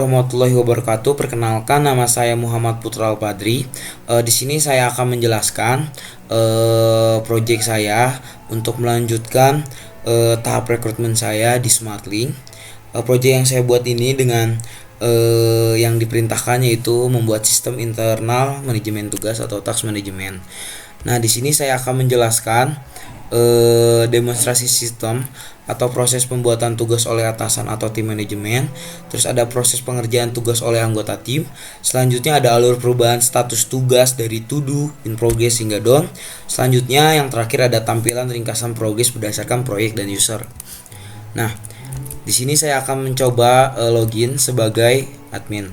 Warahmatullahi wabarakatuh. Perkenalkan, nama saya Muhammad Putra Al-Padri. Di sini saya akan menjelaskan proyek saya untuk melanjutkan tahap rekrutmen saya di SmartLink. Proyek yang saya buat ini dengan yang diperintahkan yaitu membuat sistem internal manajemen tugas atau task management. Nah, di sini saya akan menjelaskan demonstrasi sistem atau proses pembuatan tugas oleh atasan atau tim manajemen. Terus ada proses pengerjaan tugas oleh anggota tim. Selanjutnya ada alur perubahan status tugas dari to do, in progress hingga done. Selanjutnya yang terakhir ada tampilan ringkasan progres berdasarkan proyek dan user. Nah, di sini saya akan mencoba login sebagai admin.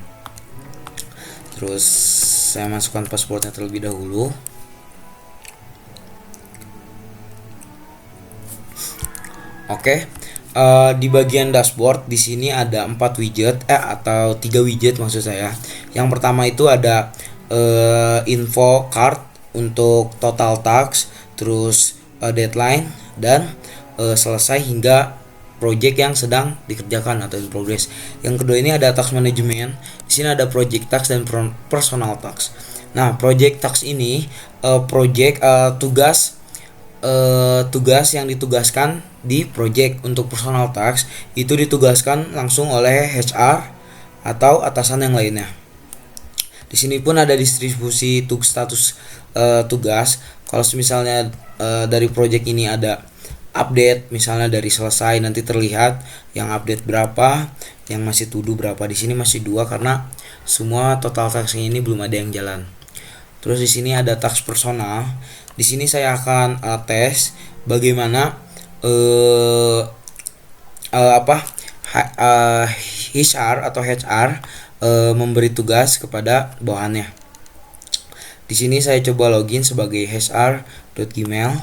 Terus saya masukkan passwordnya terlebih dahulu. Oke, di bagian dashboard di sini ada 4 widget atau 3 widget maksud saya. Yang pertama itu ada info card untuk total task, terus deadline dan selesai hingga project yang sedang dikerjakan atau in progress. Yang kedua ini ada task management. Di sini ada project task dan personal task. Nah, project task ini tugas yang ditugaskan di project. Untuk personal task itu ditugaskan langsung oleh HR atau atasan yang lainnya. Di sini pun ada distribusi status tugas. Kalau misalnya dari project ini ada update, misalnya dari selesai nanti terlihat yang update berapa, yang masih to do berapa. Di sini masih 2 karena semua total task ini belum ada yang jalan. Terus di sini ada task personal. Di sini saya akan tes bagaimana HR atau HR memberi tugas kepada bawahannya. Di sini saya coba login sebagai hr.gmail.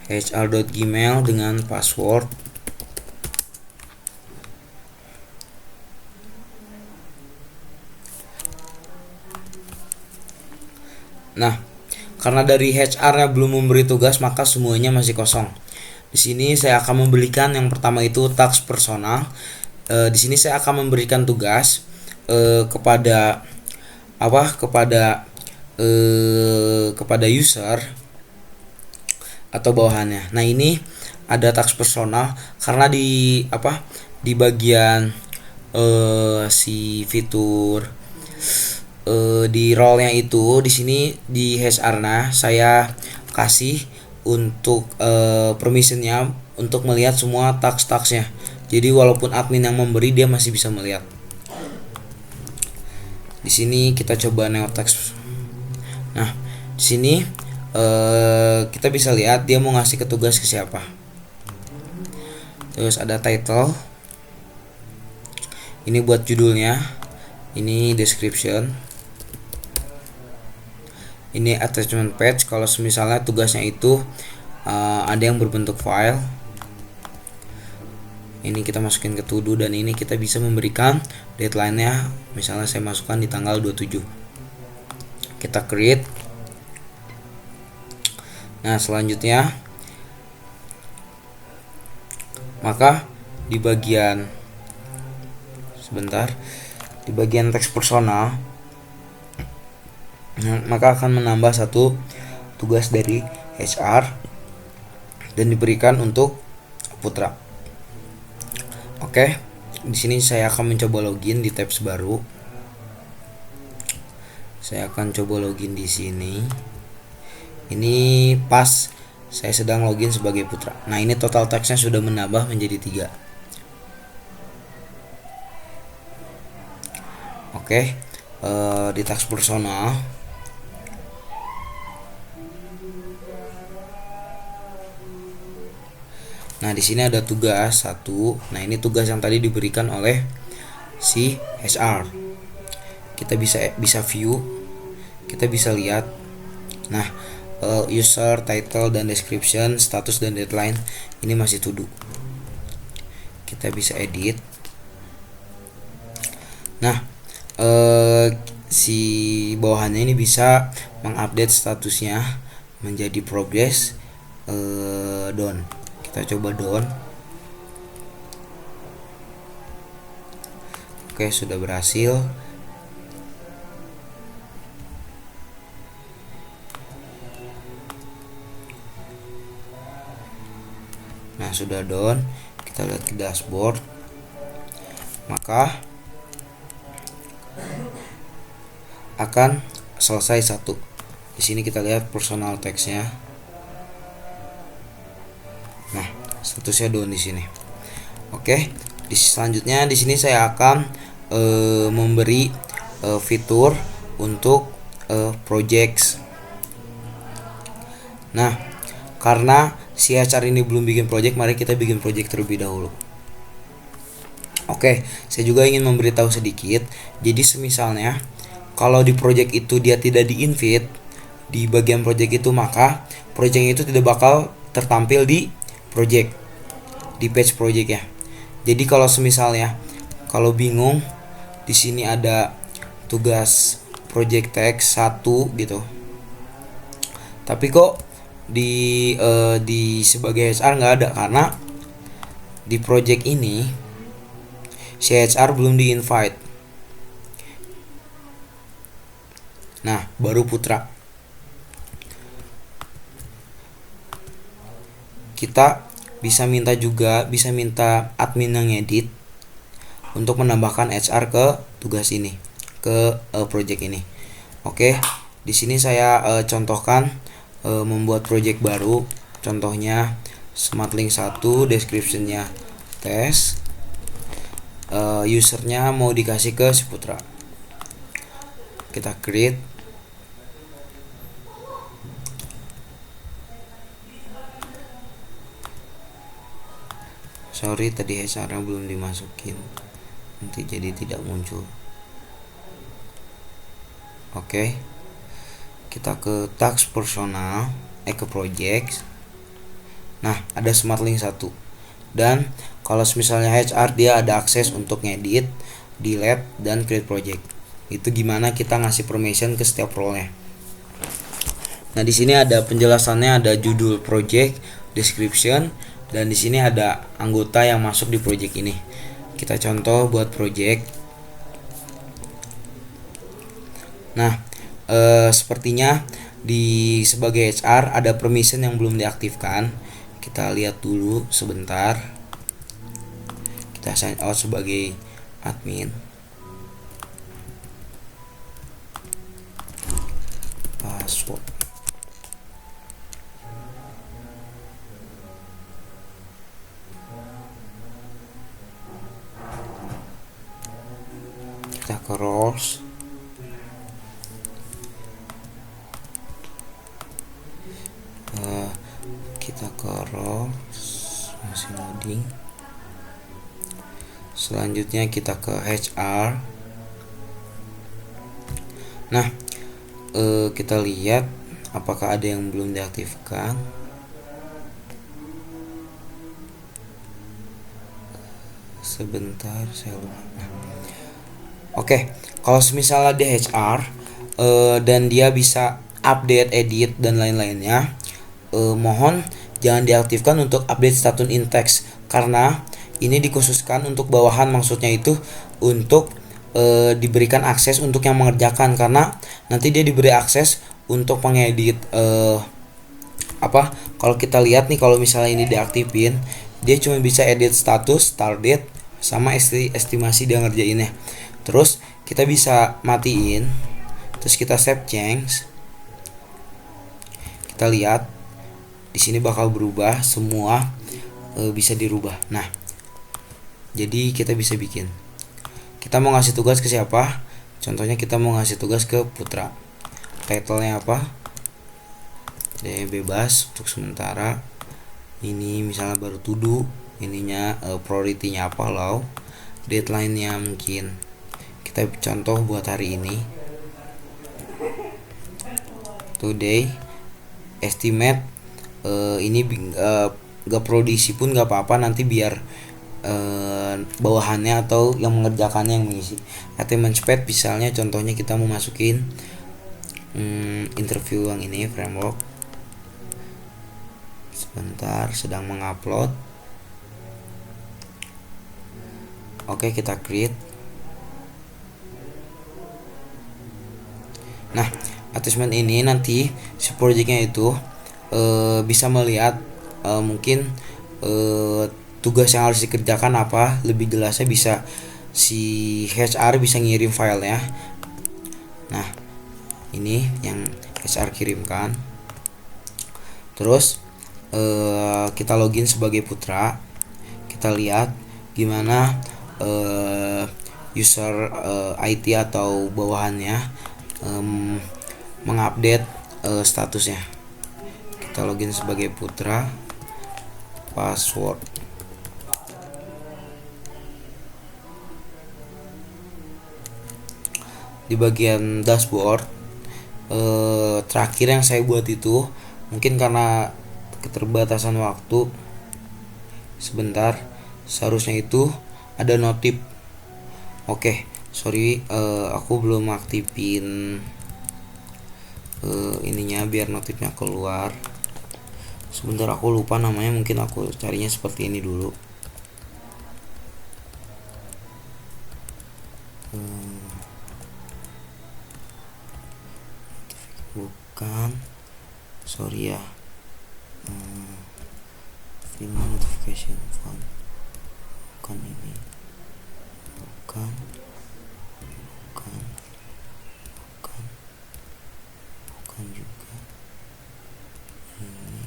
hr.gmail dengan password. Nah, karena dari HR-nya belum memberi tugas, maka semuanya masih kosong. Di sini saya akan memberikan yang pertama itu task personal. Di sini saya akan memberikan tugas kepada user atau bawahannya. Nah, ini ada task personal karena di bagian si fitur di role-nya itu di sini di HR-nya saya kasih untuk permission-nya untuk melihat semua task-tasknya. Jadi walaupun admin yang memberi, dia masih bisa melihat. Di sini kita coba neo task. Nah, di sini kita bisa lihat dia mau ngasih tugas ke siapa. Terus ada title. Ini buat judulnya. Ini description. Ini attachment page kalau misalnya tugasnya itu ada yang berbentuk file. Ini kita masukin ke to do dan ini kita bisa memberikan deadline-nya. Misalnya saya masukkan di tanggal 27. Kita create. Nah, selanjutnya maka di bagian teks personal maka akan menambah satu tugas dari HR dan diberikan untuk Putra. Oke, di sini saya akan mencoba login di tabs baru. Saya akan coba login di sini. Ini pas saya sedang login sebagai Putra. Nah, ini total teksnya sudah menambah menjadi 3. Oke, di task personal nah di sini ada tugas 1. Nah, ini tugas yang tadi diberikan oleh si HR. Kita bisa view, kita bisa lihat. Nah, user, title dan description, status dan deadline ini masih to do. Kita bisa edit. Nah, si bawahannya ini bisa mengupdate statusnya menjadi progress done. Kita coba down. Oke, sudah berhasil. Nah, sudah done. Kita lihat ke dashboard. Maka akan selesai satu. Di sini kita lihat personal text-nya. Nah, statusnya done di sini. Oke, selanjutnya di sini saya akan memberi fitur untuk projects. Nah, karena si HR ini belum bikin project, mari kita bikin project terlebih dahulu. Oke, saya juga ingin memberitahu sedikit. Jadi semisalnya kalau di project itu dia tidak di-invite di bagian project itu, maka project itu tidak bakal tertampil di project, di page project ya. Jadi kalau semisalnya kalau bingung, di sini ada tugas project text 1 gitu. Tapi kok di sebagai HR nggak ada, karena di project ini si HR belum di invite. Nah, baru Putra. Kita bisa minta admin yang edit untuk menambahkan HR ke tugas ini, ke project ini. Oke, di sini saya contohkan membuat project baru. Contohnya Smartlink 1, description-nya tes, usernya mau dikasih ke si Putra. Kita create. Sorry, tadi HR-nya belum dimasukin, nanti jadi tidak muncul. Oke, kita ke task personal, ke project. Nah, ada Smartlink 1. Dan kalau misalnya HR dia ada akses untuk ngedit, delete, dan create project. Itu gimana kita ngasih permission ke setiap role-nya. Nah, di sini ada penjelasannya, ada judul project, description, dan di sini ada anggota yang masuk di project ini. Kita contoh buat project. Nah, sepertinya di sebagai HR ada permission yang belum diaktifkan. Kita lihat dulu sebentar. Kita sign out sebagai admin. Password. Kita ke roles. Kita ke roles, masih loading. Selanjutnya kita ke HR. Nah, kita lihat apakah ada yang belum diaktifkan. Sebentar, saya lupa. Oke, kalau misalnya di HR dan dia bisa update, edit, dan lain-lainnya, mohon jangan diaktifkan untuk update status in text, karena ini dikhususkan untuk bawahan. Maksudnya itu untuk diberikan akses untuk yang mengerjakan, karena nanti dia diberi akses untuk mengedit kalau kita lihat nih, kalau misalnya ini diaktifin, dia cuma bisa edit status, start date, sama estimasi dia ngerjainnya. Terus kita bisa matiin, terus kita save change. Kita lihat di sini bakal berubah semua, bisa dirubah. Nah, jadi kita bisa bikin. Kita mau ngasih tugas ke siapa? Contohnya kita mau ngasih tugas ke Putra. Title-nya apa? Dia bebas untuk sementara. Ini misalnya baru to do, ininya priority-nya apa, low. Deadline-nya mungkin kita contoh buat hari ini. Today. Estimate ini gak perlu diisi pun gak apa-apa, nanti biar bawahannya atau yang mengerjakannya yang mengisi. Attainment speed misalnya contohnya kita mau masukin interview yang ini, framework. Sebentar, sedang mengupload. Oke, kita create. attachment ini nanti si projectnya itu bisa melihat mungkin tugas yang harus dikerjakan apa, lebih jelasnya bisa si HR bisa ngirim filenya. Nah, ini yang HR kirimkan. Terus kita login sebagai Putra. Kita lihat gimana user IT atau bawahannya mengupdate statusnya. Kita login sebagai Putra, password. Di bagian dashboard terakhir yang saya buat itu, mungkin karena keterbatasan waktu sebentar, seharusnya itu ada notif. Oke, sorry, aku belum aktifin ininya biar notifnya keluar. Sebentar, aku lupa namanya, mungkin aku carinya seperti ini dulu. Bukan, sorry ya, film notification phone, bukan ini, bukan juga ini.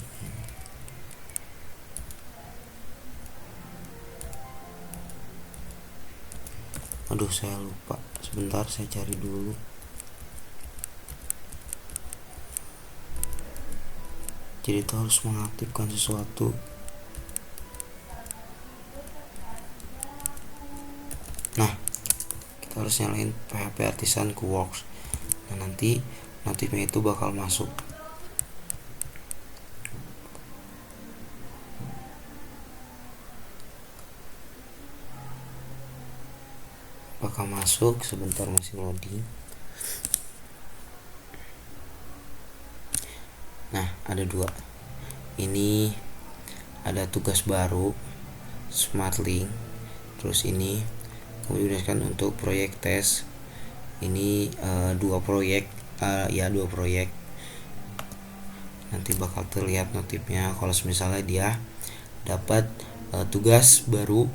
Aduh, saya lupa, sebentar saya cari dulu. Jadi itu harus mengaktifkan sesuatu. Nah, kita harus nyalain PHP Artisan Works. Nah, nanti notifnya itu bakal masuk. Bakal masuk, sebentar masih loading. Nah, ada dua. Ini ada tugas baru, Smart Link. Terus ini kamu digunakan untuk proyek tes. Ini dua proyek, dua proyek. Nanti bakal terlihat notifnya kalau misalnya dia dapat tugas baru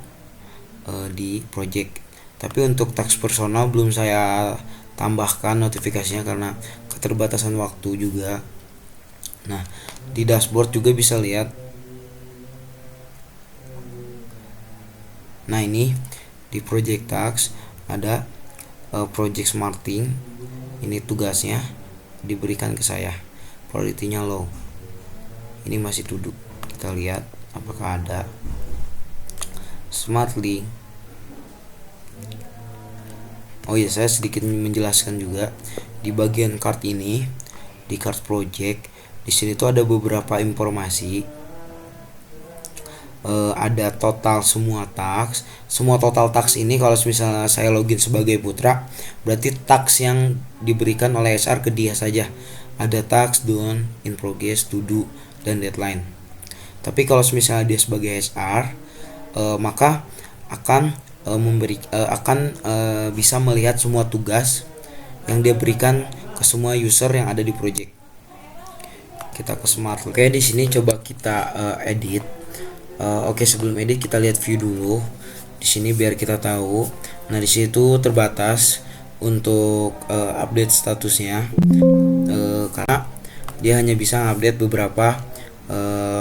di project. Tapi untuk task personal belum saya tambahkan notifikasinya karena keterbatasan waktu juga. Nah, di dashboard juga bisa lihat. Nah, ini di project task ada project smarting. Ini tugasnya diberikan ke saya. Priority-nya low. Ini masih duduk. Kita lihat apakah ada smart link. Oh iya, saya sedikit menjelaskan juga di bagian card ini, di card project. Di sini tuh ada beberapa informasi. Ada total semua task. Semua total task ini kalau misalnya saya login sebagai Putra, berarti task yang diberikan oleh HR ke dia saja. Ada task, done, in progress, to do, dan deadline. Tapi kalau misalnya dia sebagai HR, maka akan bisa melihat semua tugas yang dia berikan ke semua user yang ada di project. Kita ke smart. Oke, di sini coba kita edit. Oke, sebelum edit kita lihat view dulu. Di sini biar kita tahu. Nah, di situ terbatas untuk update statusnya karena dia hanya bisa update beberapa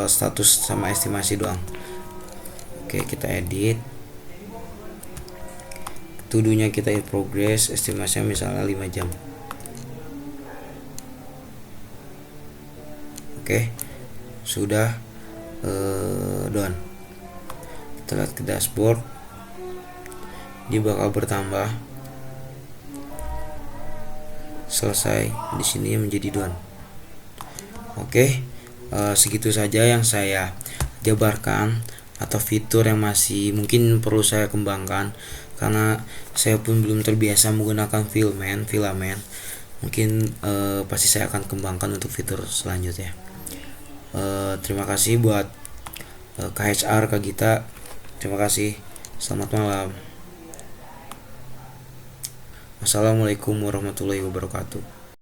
status sama estimasi doang. Oke, kita edit. Tuduhnya kita in progress, estimasinya misalnya 5 jam. Oke, sudah done. Kita lihat ke dashboard, dia bakal bertambah. Selesai, di sini menjadi done. Oke, segitu saja yang saya jabarkan atau fitur yang masih mungkin perlu saya kembangkan karena saya pun belum terbiasa menggunakan filament. Mungkin pasti saya akan kembangkan untuk fitur selanjutnya. Terima kasih buat KHR Kak Gita. Terima kasih. Selamat malam. Wassalamualaikum warahmatullahi wabarakatuh.